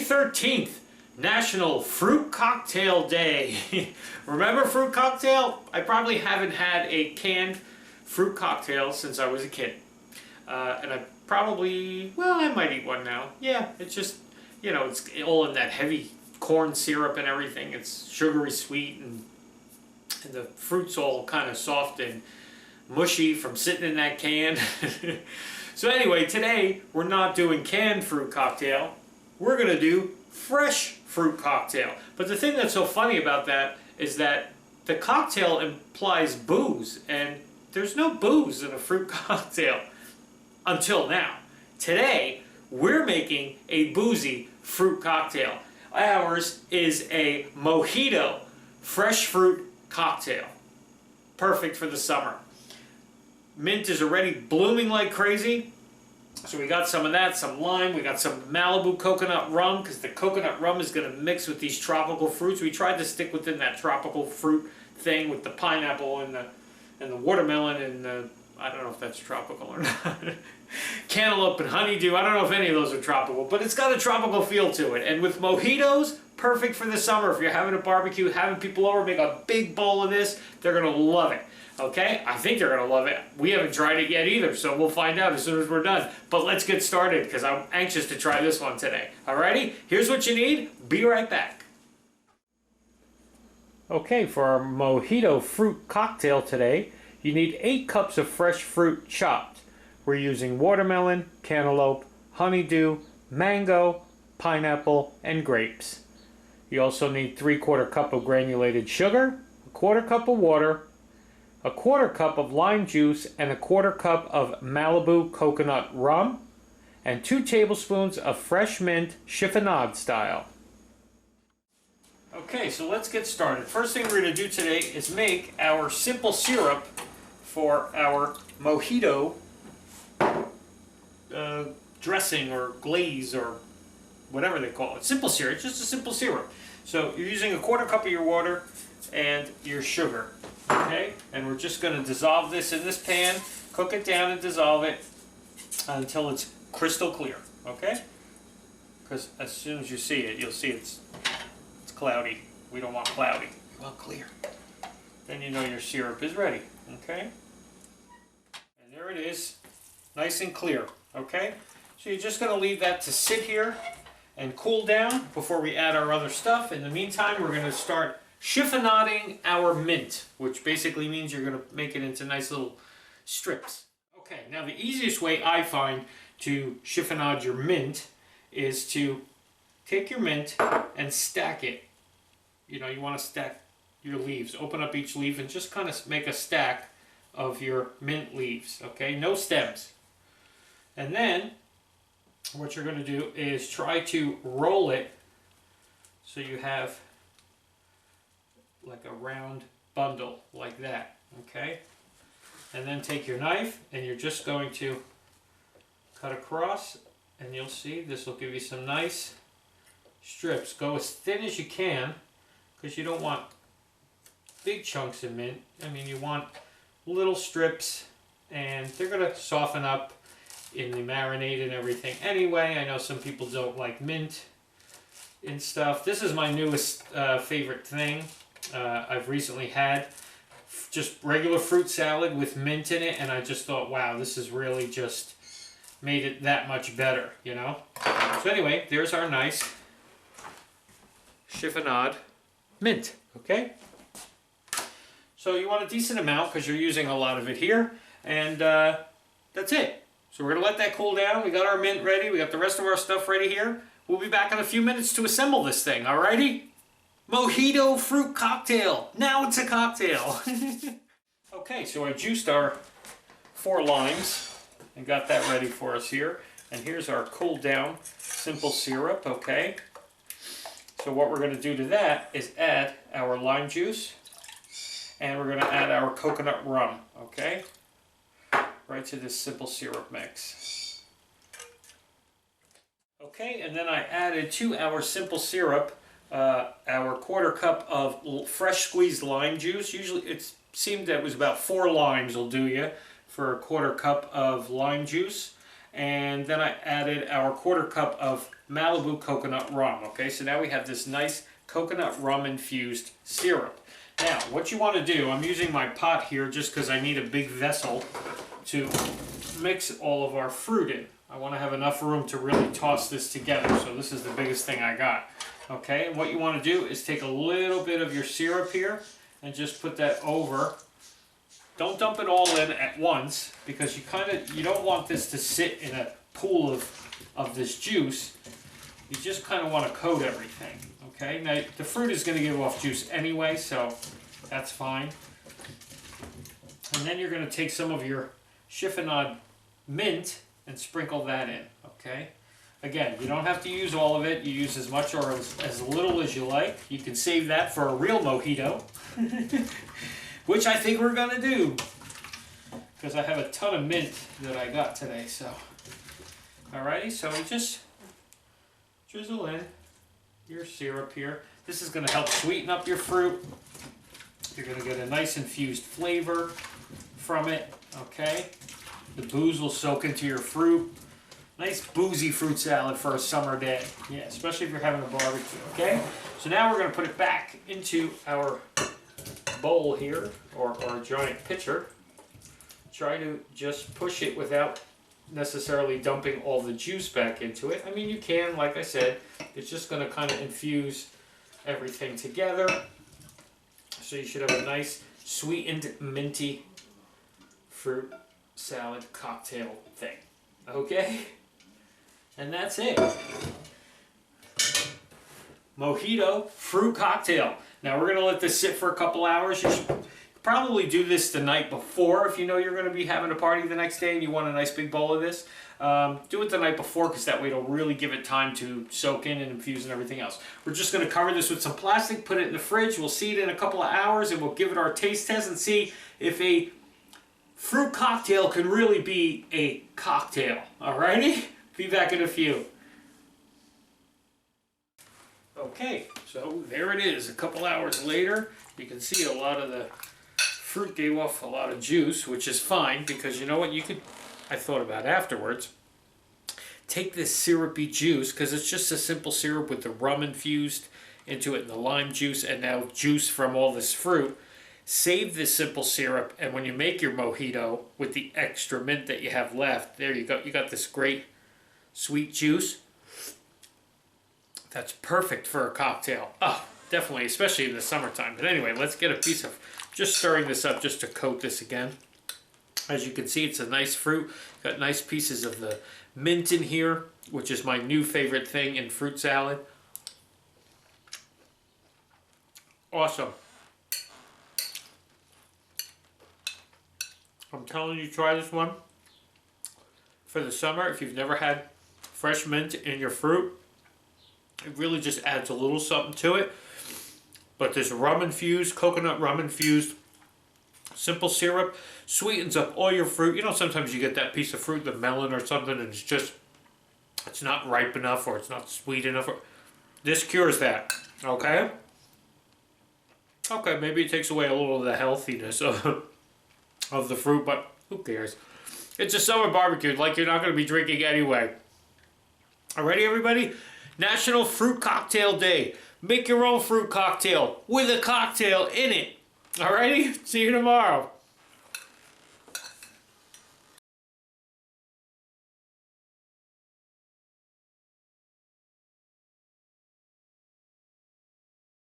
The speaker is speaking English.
13th, National Fruit Cocktail Day. Remember fruit cocktail? I probably haven't had a canned fruit cocktail since I was a kid. And I probably, well, I might eat one now. Yeah, it's just, you know, it's all in that heavy corn syrup and everything. It's sugary sweet, and the fruit's all kind of soft and mushy from sitting in that can. So anyway, today we're not doing canned fruit cocktail. We're going to do fresh fruit cocktail. But the thing that's so funny about that is that the cocktail implies booze, and there's no booze in a fruit cocktail until now. Today, we're making a boozy fruit cocktail. Ours is a mojito fresh fruit cocktail. Perfect for the summer. Mint is already blooming like crazy. So we got some of that, some lime, we got some Malibu coconut rum, because the coconut rum is going to mix with these tropical fruits. We tried to stick within that tropical fruit thing with the pineapple and the watermelon and the, I don't know if that's tropical or not. Cantaloupe and honeydew, I don't know if any of those are tropical, but it's got a tropical feel to it. And with mojitos, perfect for the summer. If you're having a barbecue, having people over, make a big bowl of this, they're going to love it. Okay, I think they're going to love it. We haven't tried it yet either, so we'll find out as soon as we're done. But let's get started, because I'm anxious to try this one today. Alrighty, here's what you need. Be right back. Okay, for our mojito fruit cocktail today, you need 8 cups of fresh fruit chopped. We're using watermelon, cantaloupe, honeydew, mango, pineapple, and grapes. You also need 3/4 cup of granulated sugar, 1/4 cup of water, 1/4 cup of lime juice, and 1/4 cup of Malibu coconut rum, and 2 tablespoons of fresh mint chiffonade style. Okay, so let's get started. First thing we're going to do today is make our simple syrup for our mojito dressing or glaze or whatever they call it. Simple syrup, it's just a simple syrup. So you're using 1/4 cup of your water and your sugar. Okay, and we're just going to dissolve this in this pan, cook it down and dissolve it until it's crystal clear. Okay, because as soon as you see it, you'll see it's cloudy. We don't want cloudy, we want clear. Then you know your syrup is ready. Okay, and there it is, nice and clear. Okay, so you're just going to leave that to sit here and cool down before we add our other stuff. In the meantime, we're going to start chiffonading our mint, which basically means you're going to make it into nice little strips. Okay, now the easiest way I find to chiffonade your mint is to take your mint and stack it. You know, you want to stack your leaves. Open up each leaf and just kind of make a stack of your mint leaves, okay? No stems. And then what you're going to do is try to roll it so you have like a round bundle like that, okay? And then take your knife and you're just going to cut across, and you'll see this will give you some nice strips. Go as thin as you can, because you don't want big chunks of mint. I mean, you want little strips, and they're going to soften up in the marinade and everything. Anyway, I know some people don't like mint and stuff. This is my newest favorite thing. I've recently had just regular fruit salad with mint in it, and I just thought, wow, this has really just made it that much better, you know? So anyway, there's our nice chiffonade mint, okay? So you want a decent amount because you're using a lot of it here, and that's it. So we're going to let that cool down. We got our mint ready. We got the rest of our stuff ready here. We'll be back in a few minutes to assemble this thing, alrighty? Mojito fruit cocktail. Now it's a cocktail. Okay, so I juiced our 4 limes and got that ready for us here. And here's our cooled down simple syrup, okay? So what we're going to do to that is add our lime juice, and we're going to add our coconut rum, okay? Right to this simple syrup mix. Okay, and then I added to our simple syrup our 1/4 cup of fresh squeezed lime juice. Usually it seemed that it was about 4 limes will do you for a 1/4 cup of lime juice. and then I added our 1/4 cup of Malibu coconut rum. Okay, so now we have this nice coconut rum infused syrup. Now, what you want to do, I'm using my pot here just because I need a big vessel to mix all of our fruit in. I want to have enough room to really toss this together, so this is the biggest thing I got. Okay, and what you want to do is take a little bit of your syrup here and just put that over. Don't dump it all in at once, because you don't want this to sit in a pool of this juice. You just kind of want to coat everything. Okay, now the fruit is going to give off juice anyway, so that's fine. And then you're going to take some of your chiffonade mint and sprinkle that in. Okay, again, you don't have to use all of it. You use as much or as little as you like. You can save that for a real mojito, which I think we're going to do, because I have a ton of mint that I got today. So, alrighty, so we just drizzle in your syrup here. This is going to help sweeten up your fruit. You're going to get a nice infused flavor from it. Okay, the booze will soak into your fruit. Nice boozy fruit salad for a summer day. Yeah, especially if you're having a barbecue. Okay, so now we're going to put it back into our bowl here, or a giant pitcher. Try to just push it without necessarily dumping all the juice back into it. I mean, you can, like I said, it's just going to kind of infuse everything together. So you should have a nice sweetened minty fruit salad cocktail thing. Okay? And that's it. Mojito fruit cocktail. Now we're going to let this sit for a couple hours. You should probably do this the night before if you know you're going to be having a party the next day and you want a nice big bowl of this. Do it the night before, because that way it'll really give it time to soak in and infuse and everything else. We're just going to cover this with some plastic, put it in the fridge. We'll see it in a couple of hours and we'll give it our taste test and see if a fruit cocktail can really be a cocktail. Alrighty? Be back in a few. Okay, so there it is. A couple hours later, you can see a lot of the fruit gave off a lot of juice, which is fine, because you know what I thought about afterwards. Take this syrupy juice, because it's just a simple syrup with the rum infused into it and the lime juice and now juice from all this fruit. Save this simple syrup, and when you make your mojito with the extra mint that you have left, there you go. You got this great sweet juice. That's perfect for a cocktail. Oh, definitely, especially in the summertime. But anyway, let's get a piece of, just stirring this up just to coat this again. As you can see, it's a nice fruit. Got nice pieces of the mint in here, which is my new favorite thing in fruit salad. Awesome. I'm telling you, try this one for the summer. If you've never had fresh mint in your fruit, it really just adds a little something to it. But this rum infused, coconut rum infused, simple syrup sweetens up all your fruit. You know, sometimes you get that piece of fruit, the melon or something, and it's not ripe enough or it's not sweet enough. This cures that, okay? Okay, maybe it takes away a little of the healthiness of the fruit, but who cares? It's a summer barbecue, like you're not going to be drinking anyway. Alrighty, everybody? National Fruit Cocktail Day. Make your own fruit cocktail with a cocktail in it. Alrighty? See you tomorrow.